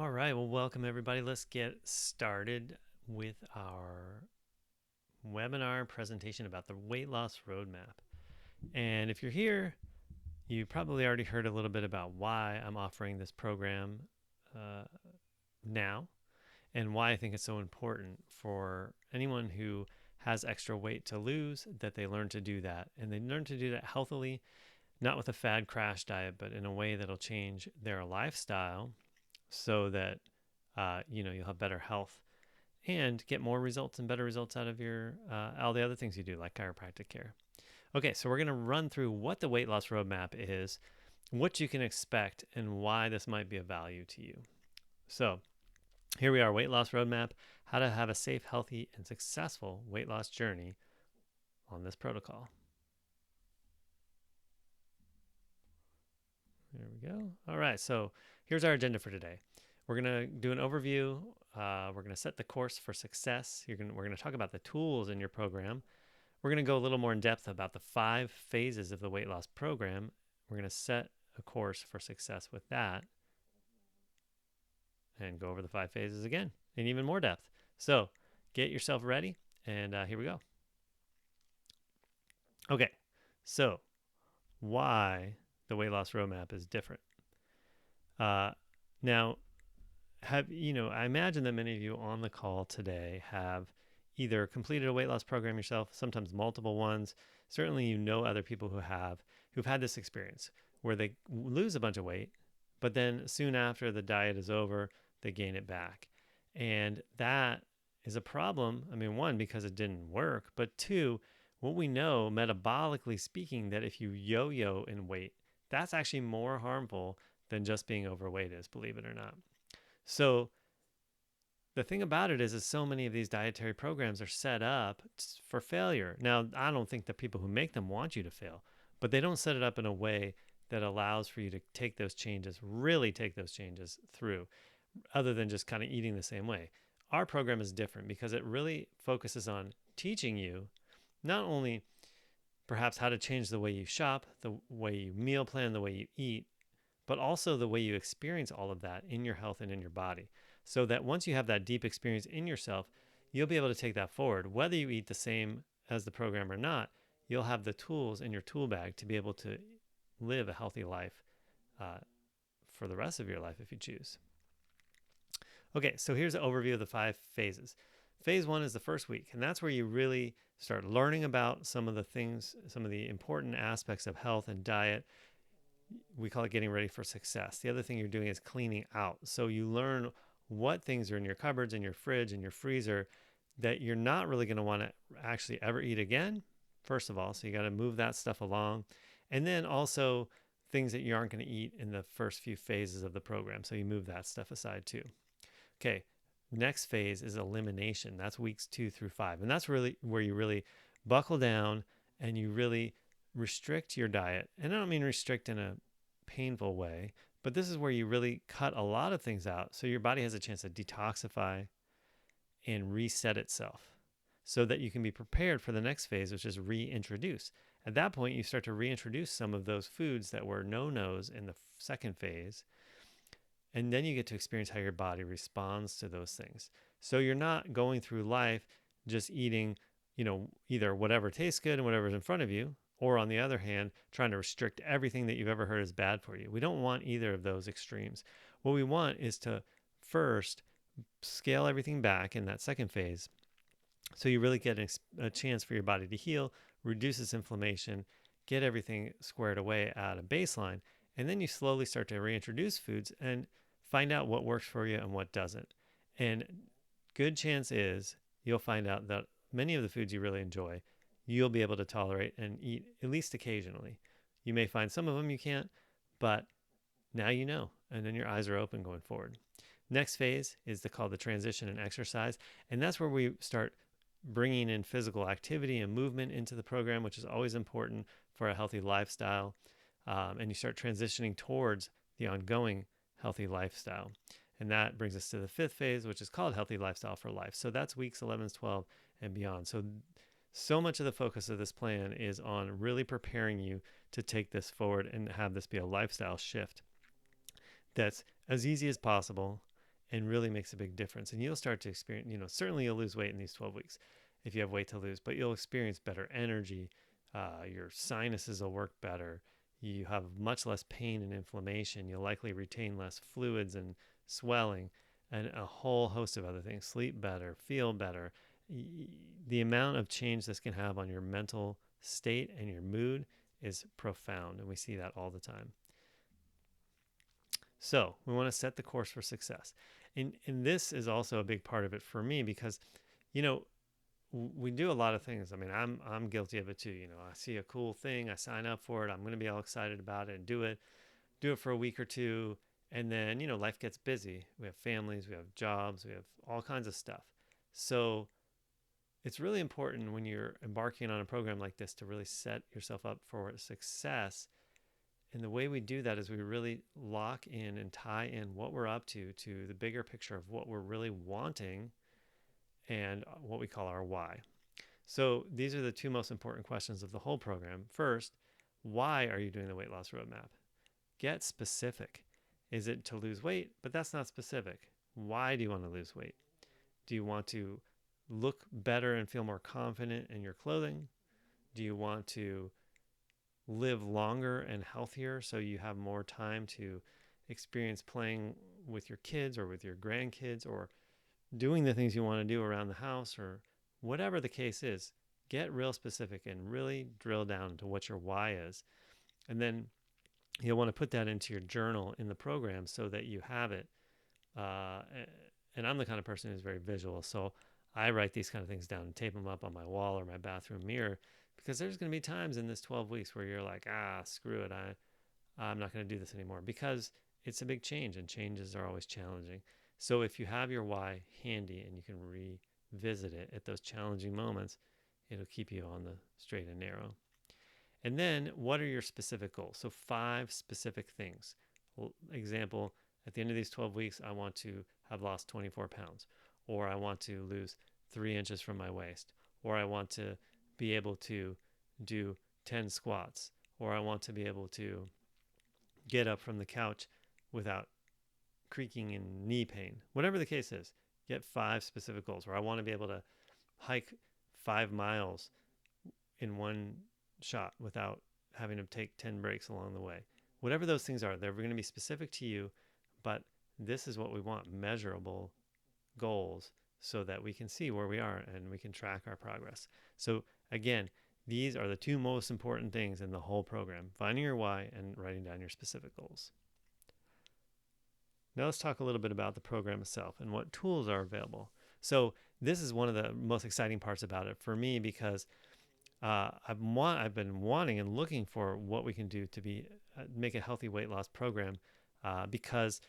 All right, well, welcome everybody. Let's get started with our webinar presentation about the weight loss roadmap. And if you're here, you probably already heard a little bit about why I'm offering this program uh, now and why I think it's so important for anyone who has extra weight to lose that they learn to do that. And they learn to do that healthily, not with a fad crash diet, but in a way that'll change their lifestyle so that you'll have better health and get more results and better results out of your all the other things you do, like chiropractic care. Okay, so we're going to run through what the weight loss roadmap is, what you can expect, and why this might be of value to you. So here we are, weight loss roadmap, how to have a safe, healthy, and successful weight loss journey on this protocol. There we go. All right, so here's our agenda for today. We're going to do an overview. We're going to set the course for success. We're going to talk about the tools in your program. We're going to go a little more in depth about the 5 phases of the weight loss program. We're going to set a course for success with that and go over the 5 phases again in even more depth. So get yourself ready, and here we go. Okay, so why the weight loss roadmap is different. Now, I imagine that many of you on the call today have either completed a weight loss program yourself, sometimes multiple ones. Certainly, you know other people who've had this experience where they lose a bunch of weight, but then soon after the diet is over, they gain it back. And that is a problem. I mean, one, because it didn't work, but two, what we know metabolically speaking, that if you yo-yo in weight, that's actually more harmful than just being overweight is, believe it or not. So the thing about it is so many of these dietary programs are set up for failure. Now, I don't think the people who make them want you to fail, but they don't set it up in a way that allows for you to take those changes, really take those changes through, other than just kind of eating the same way. Our program is different because it really focuses on teaching you not only perhaps how to change the way you shop, the way you meal plan, the way you eat, but also the way you experience all of that in your health and in your body. So that once you have that deep experience in yourself, you'll be able to take that forward. Whether you eat the same as the program or not, you'll have the tools in your tool bag to be able to live a healthy life for the rest of your life if you choose. Okay, so here's an overview of the 5 phases. Phase 1 is the first week, and that's where you really start learning about some of the things, some of the important aspects of health and diet. We call it getting ready for success. The other thing you're doing is cleaning out. So you learn what things are in your cupboards, in your fridge, in your freezer that you're not really going to want to actually ever eat again, first of all. So you got to move that stuff along. And then also things that you aren't going to eat in the first few phases of the program. So you move that stuff aside too. Okay, next phase is elimination. That's weeks 2 through 5. And that's really where you really buckle down and you really restrict your diet. And I don't mean restrict in a painful way, but this is where you really cut a lot of things out so your body has a chance to detoxify and reset itself so that you can be prepared for the next phase, which is reintroduce. At that point, you start to reintroduce some of those foods that were no-nos in the second phase, and then you get to experience how your body responds to those things. So you're not going through life just eating, either whatever tastes good and whatever's in front of you, or on the other hand, trying to restrict everything that you've ever heard is bad for you. We don't want either of those extremes. What we want is to first scale everything back in that second phase so you really get a chance for your body to heal, reduce its inflammation, get everything squared away at a baseline, and then you slowly start to reintroduce foods and find out what works for you and what doesn't. And good chance is you'll find out that many of the foods you really enjoy, you'll be able to tolerate and eat at least occasionally. You may find some of them you can't, but now you know, and then your eyes are open going forward. Next phase is called the transition and exercise, and that's where we start bringing in physical activity and movement into the program, which is always important for a healthy lifestyle. And you start transitioning towards the ongoing healthy lifestyle. And that brings us to the 5th phase, which is called Healthy Lifestyle for Life. So that's weeks 11, 12, and beyond. So much of the focus of this plan is on really preparing you to take this forward and have this be a lifestyle shift that's as easy as possible and really makes a big difference. And you'll start to experience, certainly you'll lose weight in these 12 weeks if you have weight to lose, but you'll experience better energy. Your sinuses will work better. You have much less pain and inflammation. You'll likely retain less fluids and swelling, and a whole host of other things. Sleep better, feel better. The amount of change this can have on your mental state and your mood is profound, and we see that all the time. So we want to set the course for success. And this is also a big part of it for me because, you know, we do a lot of things. I mean, I'm guilty of it too. I see a cool thing, I sign up for it, I'm going to be all excited about it and do it for a week or two. And then, life gets busy. We have families, we have jobs, we have all kinds of stuff. So it's really important when you're embarking on a program like this to really set yourself up for success. And the way we do that is we really lock in and tie in what we're up to the bigger picture of what we're really wanting and what we call our why. So these are the two most important questions of the whole program. First, why are you doing the weight loss roadmap? Get specific. Is it to lose weight? But that's not specific. Why do you want to lose weight? Do you want to look better and feel more confident in your clothing? Do you want to live longer and healthier so you have more time to experience playing with your kids or with your grandkids or doing the things you want to do around the house, or whatever the case is? Get real specific and really drill down to what your why is. And then you'll want to put that into your journal in the program so that you have it. And I'm the kind of person who's very visual, so I write these kind of things down and tape them up on my wall or my bathroom mirror, because there's going to be times in this 12 weeks where you're like, screw it, I'm not going to do this anymore, because it's a big change and changes are always challenging. So if you have your why handy and you can revisit it at those challenging moments, it'll keep you on the straight and narrow. And then what are your specific goals? So 5 specific things. Example, at the end of these 12 weeks, I want to have lost 24 pounds, or I want to lose 3 inches from my waist, or I want to be able to do 10 squats, or I want to be able to get up from the couch without creaking in knee pain. Whatever the case is, get 5 specific goals. Or I want to be able to hike 5 miles in one shot without having to take 10 breaks along the way. Whatever those things are, they're going to be specific to you, but this is what we want, measurable goals, so that we can see where we are and we can track our progress. So again, these are the 2 most important things in the whole program: finding your why and writing down your specific goals. Now let's talk a little bit about the program itself and what tools are available. So this is one of the most exciting parts about it for me, because I've been wanting and looking for what we can do to make a healthy weight loss program, because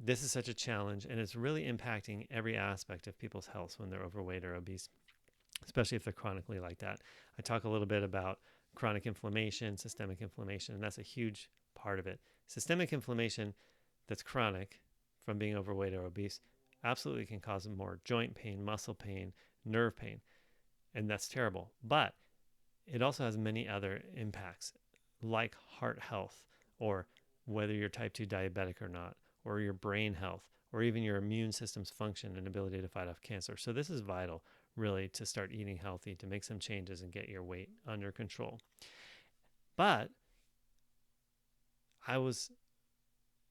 this is such a challenge and it's really impacting every aspect of people's health when they're overweight or obese, especially if they're chronically like that. I talk a little bit about chronic inflammation, systemic inflammation, and that's a huge part of it. Systemic inflammation that's chronic from being overweight or obese absolutely can cause more joint pain, muscle pain, nerve pain, and that's terrible. But it also has many other impacts, like heart health, or whether you're type 2 diabetic or not, or your brain health, or even your immune system's function and ability to fight off cancer. So this is vital, really, to start eating healthy, to make some changes and get your weight under control. But I was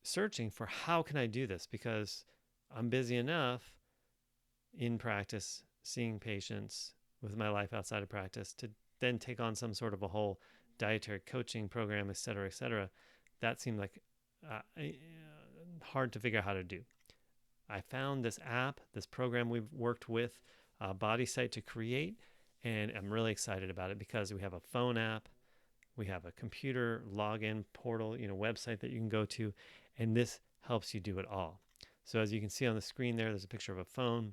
searching for how can I do this, because I'm busy enough in practice, seeing patients with my life outside of practice, to then take on some sort of a whole dietary coaching program, et cetera, that seemed like hard to figure out how to do. I found this app, this program we've worked with BodySite to create, and I'm really excited about it because we have a phone app, we have a computer login portal, website that you can go to, and this helps you do it all. So as you can see on the screen there's a picture of a phone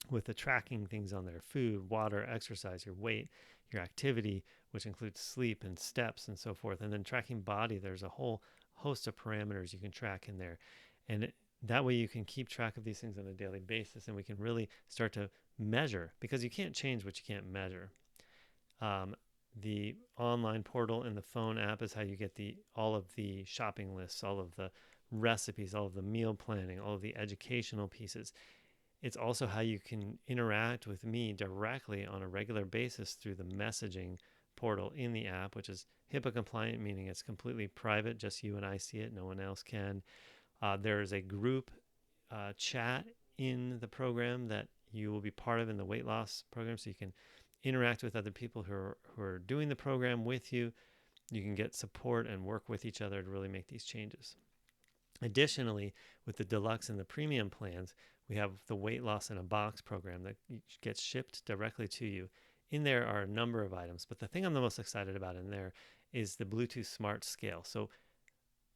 with the tracking things on there: food, water, exercise, your weight, your activity, which includes sleep and steps and so forth. And then tracking body, there's a whole host of parameters you can track in there. And that way you can keep track of these things on a daily basis, and we can really start to measure, because you can't change what you can't measure. The online portal and the phone app is how you get all of the shopping lists, all of the recipes, all of the meal planning, all of the educational pieces. It's also how you can interact with me directly on a regular basis through the messaging portal in the app, which is HIPAA compliant, meaning it's completely private, just you and I see it, no one else can. There is a group chat in the program that you will be part of in the weight loss program, so you can interact with other people who are doing the program with you. You can get support and work with each other to really make these changes. Additionally, with the deluxe and the premium plans, we have the weight loss in a box program that gets shipped directly to you. In there are a number of items, but the thing I'm the most excited about in there is the Bluetooth Smart Scale. So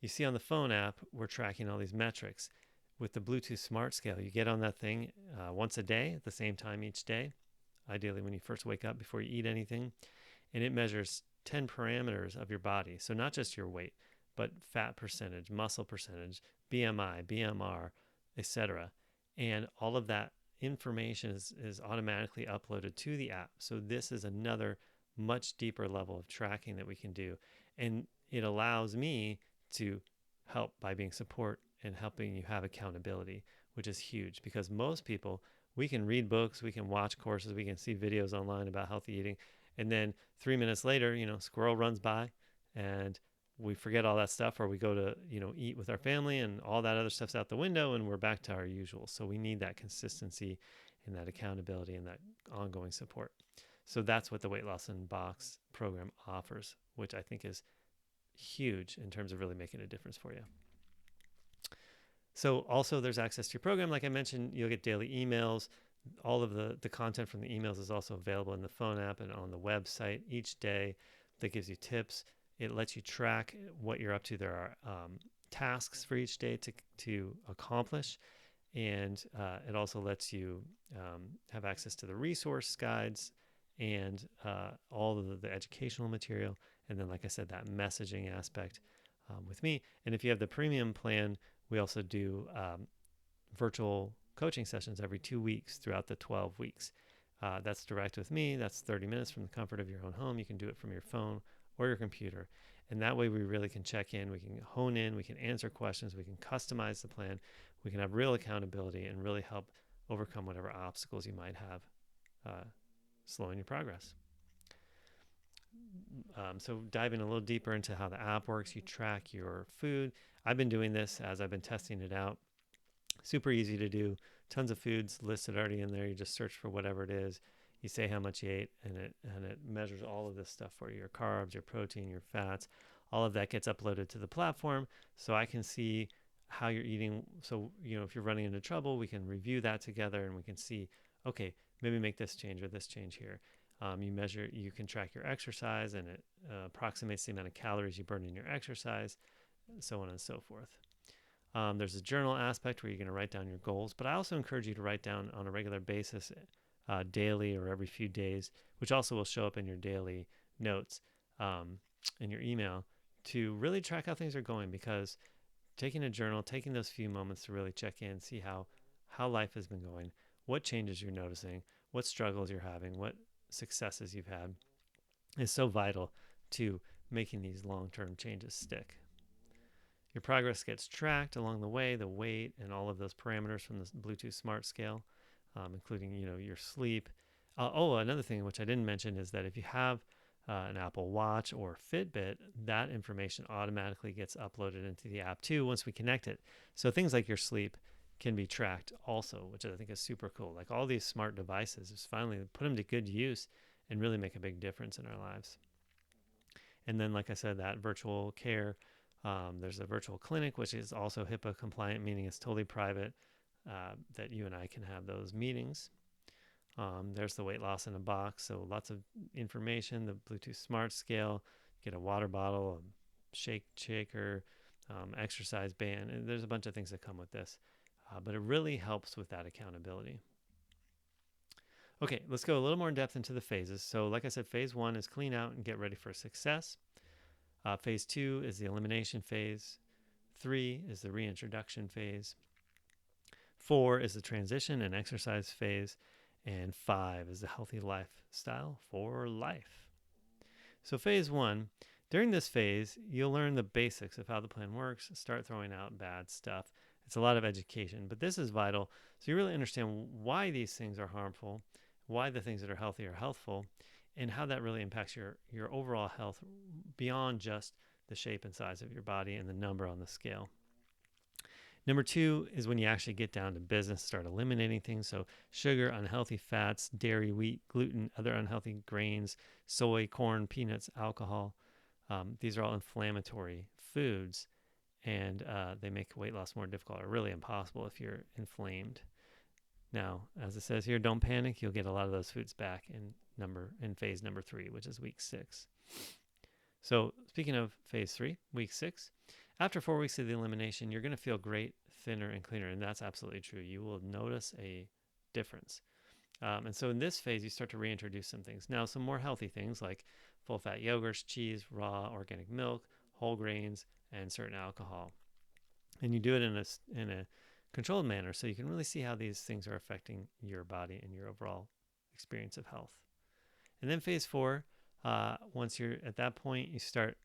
you see on the phone app, we're tracking all these metrics. With the Bluetooth Smart Scale, you get on that thing once a day at the same time each day, ideally when you first wake up before you eat anything, and it measures 10 parameters of your body. So not just your weight, but fat percentage, muscle percentage, BMI, BMR, etc. And all of that information is automatically uploaded to the app. So this is another much deeper level of tracking that we can do. And it allows me to help by being support and helping you have accountability, which is huge because most people, we can read books, we can watch courses, we can see videos online about healthy eating. And then 3 minutes later, squirrel runs by and we forget all that stuff, or we go to, eat with our family and all that other stuff's out the window and we're back to our usual. So we need that consistency and that accountability and that ongoing support. So that's what the Weight Loss in Box program offers, which I think is huge in terms of really making a difference for you. So also there's access to your program. Like I mentioned, you'll get daily emails. All of the content from the emails is also available in the phone app and on the website each day. That gives you tips. It lets you track what you're up to. There are tasks for each day to accomplish. And it also lets you have access to the resource guides and all of the educational material. And then, like I said, that messaging aspect with me. And if you have the premium plan, we also do virtual coaching sessions every 2 weeks throughout the 12 weeks. That's direct with me. That's 30 minutes from the comfort of your own home. You can do it from your phone or your computer. And that way we really can check in, we can hone in, we can answer questions, we can customize the plan, we can have real accountability and really help overcome whatever obstacles you might have slowing your progress. So diving a little deeper into how the app works, you track your food. I've been doing this as I've been testing it out. Super easy to do. Tons of foods listed already in there. You just search for whatever it is. You say how much you ate, and it measures all of this stuff for you: your carbs, your protein, your fats. All of that gets uploaded to the platform, so I can see how you're eating. So if you're running into trouble, we can review that together, and we can see, okay, maybe make this change or this change here. You can track your exercise, and it approximates the amount of calories you burn in your exercise, so on and so forth. There's a journal aspect where you're going to write down your goals, but I also encourage you to write down on a regular basis, daily or every few days, which also will show up in your daily notes in your email, to really track how things are going. Because taking a journal, taking those few moments to really check in, see how life has been going, what changes you're noticing, what struggles you're having, what successes you've had, is so vital to making these long-term changes stick. Your progress gets tracked along the way, the weight and all of those parameters from the Bluetooth Smart Scale, including your sleep. Another thing which I didn't mention is that if you have an Apple Watch or Fitbit, that information automatically gets uploaded into the app too once we connect it. So things like your sleep can be tracked also, which I think is super cool. Like all these smart devices, just finally put them to good use and really make a big difference in our lives. And then, like I said, that virtual care, there's a virtual clinic, which is also HIPAA compliant, meaning it's totally private, that you and I can have those meetings. There's the weight loss in a box, so lots of information, the Bluetooth Smart Scale, get a water bottle, a shaker, exercise band, and there's a bunch of things that come with this. But it really helps with that accountability. Okay, let's go a little more in depth into the phases. So like I said, phase 1 is clean out and get ready for success. Phase 2 is the elimination phase. 3 is the reintroduction phase. 4 is the transition and exercise phase. And 5 is the healthy lifestyle for life. So phase 1, During this phase, you'll learn the basics of how the plan works, start throwing out bad stuff. It's a lot of education, but this is vital so you really understand why these things are harmful, why the things that are healthy are healthful, and how that really impacts your overall health beyond just the shape and size of your body and the number on the scale. Number two is when you actually get down to business, start eliminating things. So, sugar, unhealthy fats, dairy, wheat, gluten, other unhealthy grains, soy, corn, peanuts, alcohol. These are all inflammatory foods, and they make weight loss more difficult or really impossible if you're inflamed. Now, as it says here, don't panic. You'll get a lot of those foods back in phase number 3, which is week 6. So, speaking of phase 3, week 6, after 4 weeks of the elimination, you're going to feel great, thinner, and cleaner, and that's absolutely true. You will notice a difference. And so in this phase, you start to reintroduce some things. Now, some more healthy things like full-fat yogurts, cheese, raw organic milk, whole grains, and certain alcohol. And you do it in a controlled manner so you can really see how these things are affecting your body and your overall experience of health. And then phase 4, once you're at that point, you start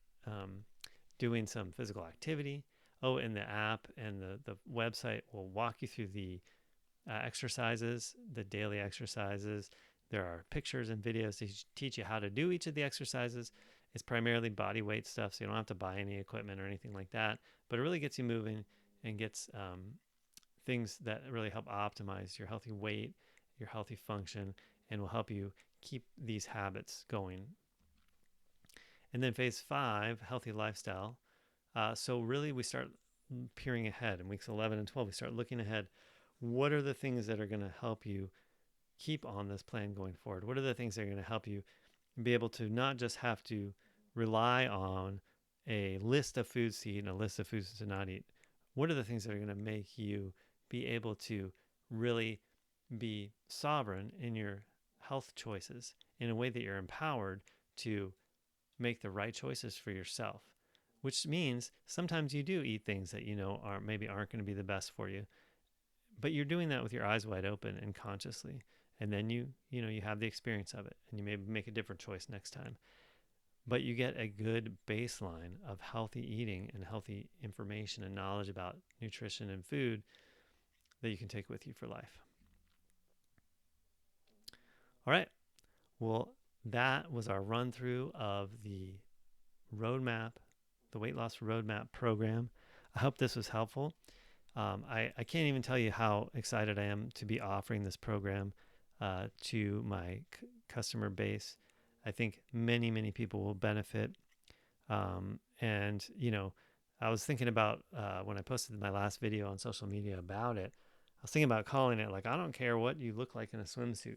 doing some physical activity. Oh, and the app and the website will walk you through the exercises, the daily exercises. There are pictures and videos to teach you how to do each of the exercises. It's primarily body weight stuff, so you don't have to buy any equipment or anything like that. But it really gets you moving and gets things that really help optimize your healthy weight, your healthy function, and will help you keep these habits going. And then phase 5, healthy lifestyle. So really we start peering ahead in weeks 11 and 12. We start looking ahead. What are the things that are going to help you keep on this plan going forward? What are the things that are going to help you be able to not just have to rely on a list of foods to eat and a list of foods to not eat? What are the things that are going to make you be able to really be sovereign in your health choices in a way that you're empowered to make the right choices for yourself? Which means sometimes you do eat things that you know aren't going to be the best for you, but you're doing that with your eyes wide open and consciously, and then you have the experience of it, and you maybe make a different choice next time. But you get a good baseline of healthy eating and healthy information and knowledge about nutrition and food that you can take with you for life. All right. Well, that was our run through of the roadmap, the weight loss roadmap program. I hope this was helpful. I can't even tell you how excited I am to be offering this program to my customer base. I think many, many people will benefit. And, I was thinking about when I posted my last video on social media about it, I was thinking about calling it like, I don't care what you look like in a swimsuit.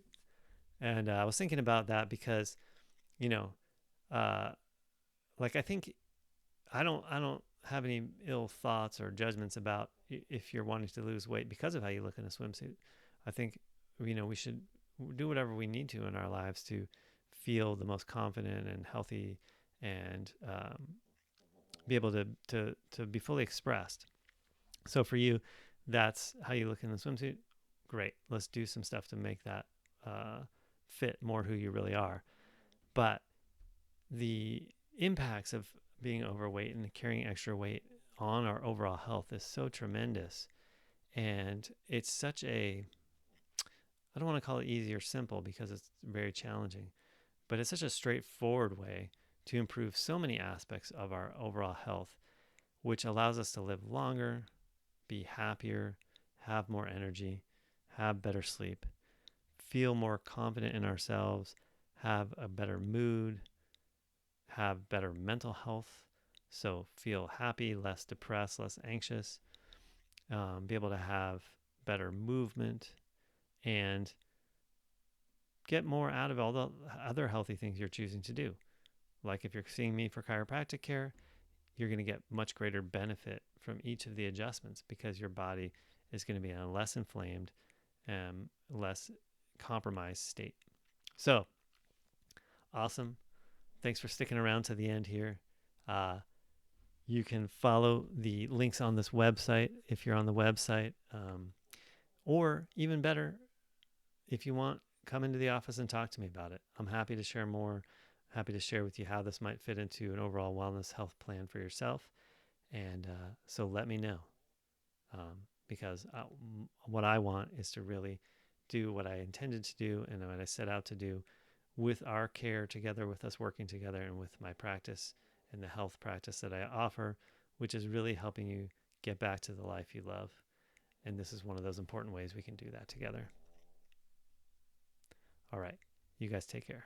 And I was thinking about that because, I think I don't have any ill thoughts or judgments about if you're wanting to lose weight because of how you look in a swimsuit. I think we should do whatever we need to in our lives to feel the most confident and healthy and be able to be fully expressed. So for you, that's how you look in the swimsuit. Great. Let's do some stuff to make that fit more who you really are. But the impacts of being overweight and carrying extra weight on our overall health is so tremendous. And it's such I don't want to call it easy or simple because it's very challenging, but it's such a straightforward way to improve so many aspects of our overall health, which allows us to live longer, be happier, have more energy, have better sleep, feel more confident in ourselves, have a better mood, have better mental health, so feel happy, less depressed, less anxious, be able to have better movement, and get more out of all the other healthy things you're choosing to do. Like if you're seeing me for chiropractic care, you're going to get much greater benefit from each of the adjustments because your body is going to be in a less inflamed, less compromised state. So, awesome. Thanks for sticking around to the end here. You can follow the links on this website if you're on the website. Or even better, if you want, come into the office and talk to me about it. I'm happy to share more Happy to share with you how this might fit into an overall wellness health plan for yourself. And so let me know, because what I want is to really do what I intended to do and what I set out to do with our care together, with us working together, and with my practice and the health practice that I offer, which is really helping you get back to the life you love. And this is one of those important ways we can do that together. All right. You guys take care.